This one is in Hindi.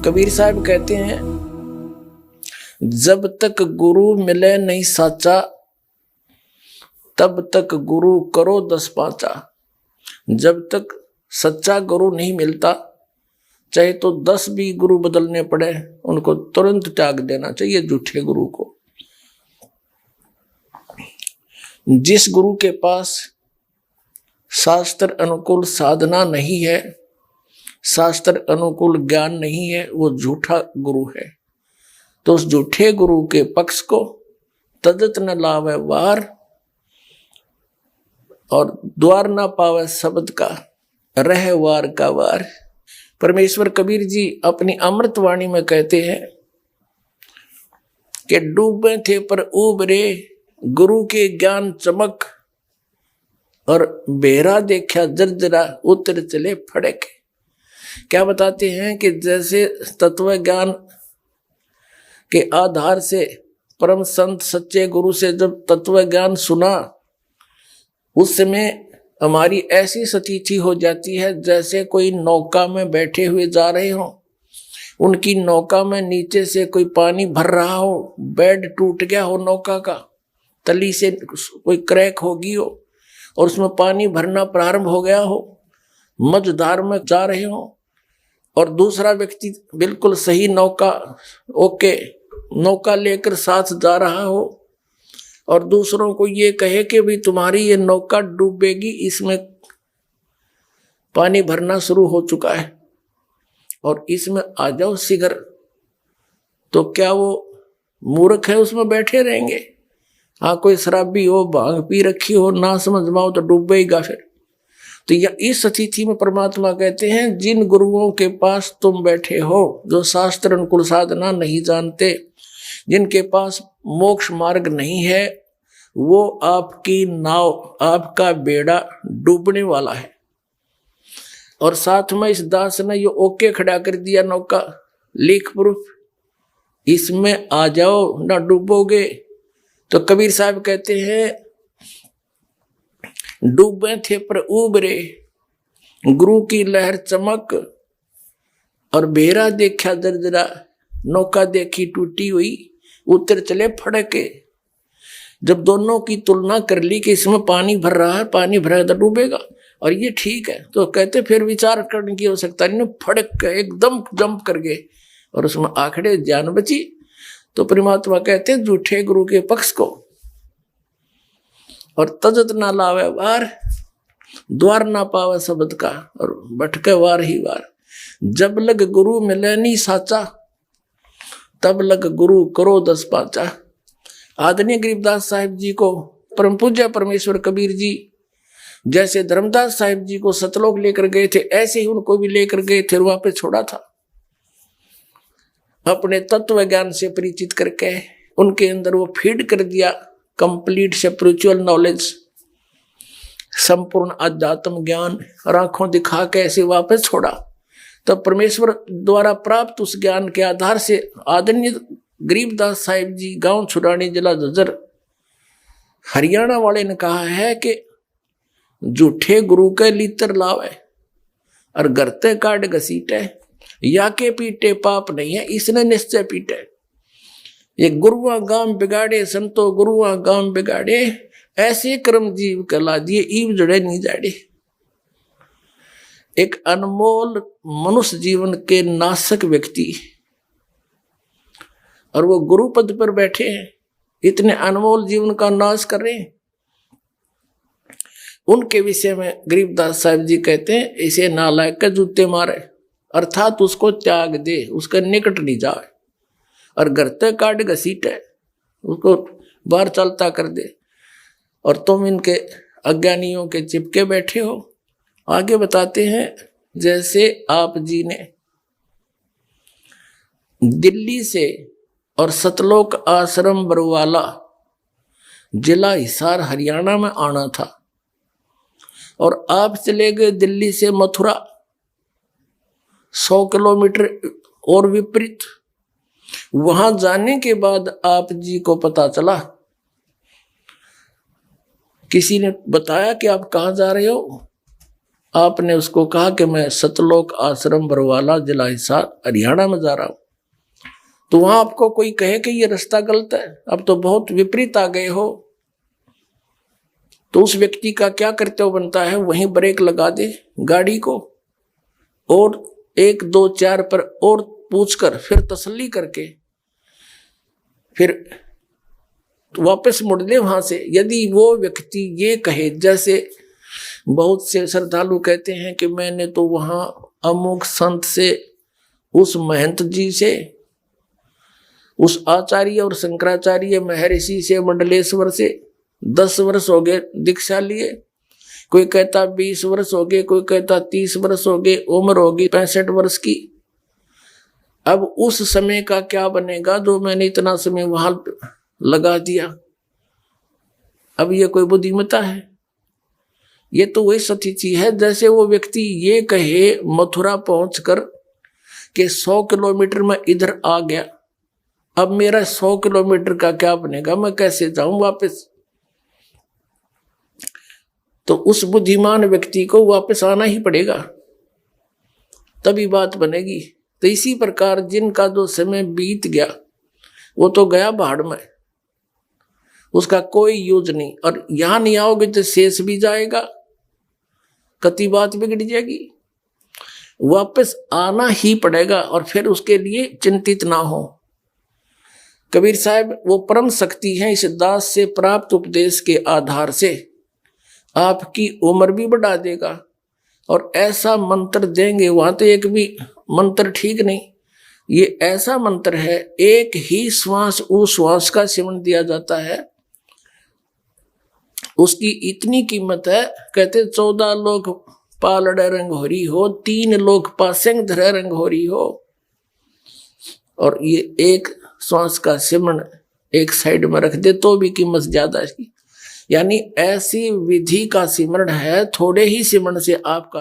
कबीर साहब कहते हैं, जब तक गुरु मिले नहीं साचा, तब तक गुरु करो 10 पांचा। जब तक सच्चा गुरु नहीं मिलता, चाहे तो 10 भी गुरु बदलने पड़े, उनको तुरंत त्याग देना चाहिए झूठे गुरु को। जिस गुरु के पास शास्त्र अनुकूल साधना नहीं है, शास्त्र अनुकूल ज्ञान नहीं है, वो झूठा गुरु है। तो उस झूठे गुरु के पक्ष को तजत न लावे वार, और द्वार ना पावे शब्द का, रह वार का वार। परमेश्वर कबीर जी अपनी अमृतवाणी में कहते हैं कि डूबे थे पर उबरे, गुरु के ज्ञान चमक, और बेरा देखा जर्जरा, उतर चले फड़क। क्या बताते हैं कि जैसे तत्व ज्ञान के आधार से परम संत सच्चे गुरु से जब तत्व ज्ञान सुना, उस समय हमारी ऐसी स्थिति हो जाती है जैसे कोई नौका में बैठे हुए जा रहे हो, उनकी नौका में नीचे से कोई पानी भर रहा हो, बेड टूट गया हो नौका का, तली से कोई क्रैक होगी हो और उसमें पानी भरना प्रारंभ हो गया हो, मझधार में जा रहे हो, और दूसरा व्यक्ति बिल्कुल सही नौका लेकर साथ जा रहा हो, और दूसरों को ये कहे कि भी तुम्हारी ये नौका डूबेगी, इसमें पानी भरना शुरू हो चुका है और इसमें आ जाओ शीघ्र, तो क्या वो मूर्ख है उसमें बैठे रहेंगे? हाँ, कोई शराबी हो, भांग पी रखी हो, ना समझ माओ तो डूबेगा फिर। तो यह इस स्थिति में परमात्मा कहते हैं, जिन गुरुओं के पास तुम बैठे हो, जो शास्त्र अनुकूल साधना नहीं जानते, जिनके पास मोक्ष मार्ग नहीं है, वो आपकी नाव, आपका बेड़ा डूबने वाला है। और साथ में इस दास ने ये ओके खड़ा कर दिया, नौका लीक प्रूफ, इसमें आ जाओ ना डूबोगे। तो कबीर साहब कहते हैं, डूबे थे पर उबरे, गुरु की लहर चमक, और बेरा देखा जर्जरा, नौका देखी टूटी हुई, उतर चले फड़के। जब दोनों की तुलना कर ली कि इसमें पानी भर रहा है, पानी भरा तो डूबेगा और ये ठीक है, तो कहते फिर विचार करने की आवश्यकता नहीं, फड़क एकदम जंप कर गए और उसमें आखिर जान बची। तो परमात्मा कहते हैं, झूठे गुरु के पक्ष को और तजत ना लावे वार, द्वार ना पावे शब्द का, और भटके वार ही वार। जब लग गुरु मिले नहीं साचा, तब लग गुरु करो 10 पांचा। आदरणीय गरीबदास साहिब जी को परम पूज्य परमेश्वर कबीर जी जैसे धर्मदास साहिब जी को सतलोक लेकर गए थे, ऐसे ही उनको भी लेकर गए थे और वहां पे छोड़ा था। अपने तत्व ज्ञान से परिचित करके उनके अंदर वो फीड कर दिया कंप्लीट स्पिरिचुअल नॉलेज, संपूर्ण अध्यात्म ज्ञान, और आंखों दिखा के ऐसे वापस छोड़ा। तब परमेश्वर द्वारा प्राप्त उस ज्ञान के आधार से आदरणीय गरीबदास साहिब जी, गांव छुड़ानी, जिला झज्जर, हरियाणा वाले ने कहा है कि झूठे गुरु के लीतर लावे और गरते काट घसीटे, या के पीटे पाप नहीं है, इसने निश्चय पीटे। ये गुरुआ गांव बिगाड़े संतो, गुरुआ गांव बिगाड़े, ऐसे कर्म जीव कला दिए, ईव जड़े नहीं जाड़े। एक अनमोल मनुष्य जीवन के नाशक व्यक्ति, और वो गुरु पद पर बैठे हैं, इतने अनमोल जीवन का नाश कर रहे हैं। उनके विषय में गरीबदास साहिब जी कहते हैं, इसे नालायक के जूते मारे, अर्थात उसको त्याग दे, उसके निकट नहीं जाए, और गरते काट घसीटे, उसको बाहर चलता कर दे, और तुम इनके अज्ञानियों के चिपके बैठे हो। आगे बताते हैं, जैसे आप जी ने दिल्ली से और सतलोक आश्रम बरवाला, जिला हिसार, हरियाणा में आना था, और आप चले गए दिल्ली से मथुरा 100 किलोमीटर और विपरीत। वहां जाने के बाद आप जी को पता चला, किसी ने बताया कि आप कहाँ जा रहे हो, आपने उसको कहा कि मैं सतलोक आश्रम बरवाला जिला हिसार हरियाणा में जा रहा हूं, तो वहां आपको कोई कहे कि ये रास्ता गलत है, अब तो बहुत विपरीत आ गए हो, तो उस व्यक्ति का क्या कर्तव्य बनता है? वहीं ब्रेक लगा दे गाड़ी को और 1 2 4 पर और पूछकर फिर तसल्ली करके फिर वापस मुड़ ले वहां से। यदि वो व्यक्ति ये कहे, जैसे बहुत से श्रद्धालु कहते हैं कि मैंने तो वहां अमुक संत से, उस महंत जी से, उस आचार्य और शंकराचार्य महर्षि से, मंडलेश्वर से 10 वर्ष हो गए दीक्षा लिए, कोई कहता 20 वर्ष हो गए, कोई कहता 30 वर्ष हो गए, उम्र होगी 65 वर्ष की। अब उस समय का क्या बनेगा जो मैंने इतना समय वहां लगा दिया? अब ये कोई बुद्धिमत्ता है? ये तो वही सतीची है जैसे वो व्यक्ति ये कहे मथुरा पहुंचकर कि 100 किलोमीटर में इधर आ गया, अब मेरा 100 किलोमीटर का क्या बनेगा, मैं कैसे जाऊं वापस? तो उस बुद्धिमान व्यक्ति को वापस आना ही पड़ेगा, तभी बात बनेगी। तो इसी प्रकार जिनका जो समय बीत गया वो तो गया भाड़ में, उसका कोई यूज नहीं, और यहां नहीं आओगे तो शेष भी जाएगा, कति बात बिगड़ जाएगी। वापस आना ही पड़ेगा और फिर उसके लिए चिंतित ना हो। कबीर साहब वो परम शक्ति है, इस दास से प्राप्त उपदेश के आधार से आपकी उम्र भी बढ़ा देगा और ऐसा मंत्र देंगे, वहां तो एक भी मंत्र ठीक नहीं, ये ऐसा मंत्र है, एक ही श्वास उस श्वास का सेवन दिया जाता है, उसकी इतनी कीमत है। कहते 14 लोग पालड़े रंग हो रही हो, 3 लोग पासेंग धरे रंग हो रही हो, और ये एक श्वास का सिमरण एक साइड में रख दे तो भी कीमत ज्यादा है। यानी ऐसी विधि का सिमरण है, थोड़े ही सिमरण से आपका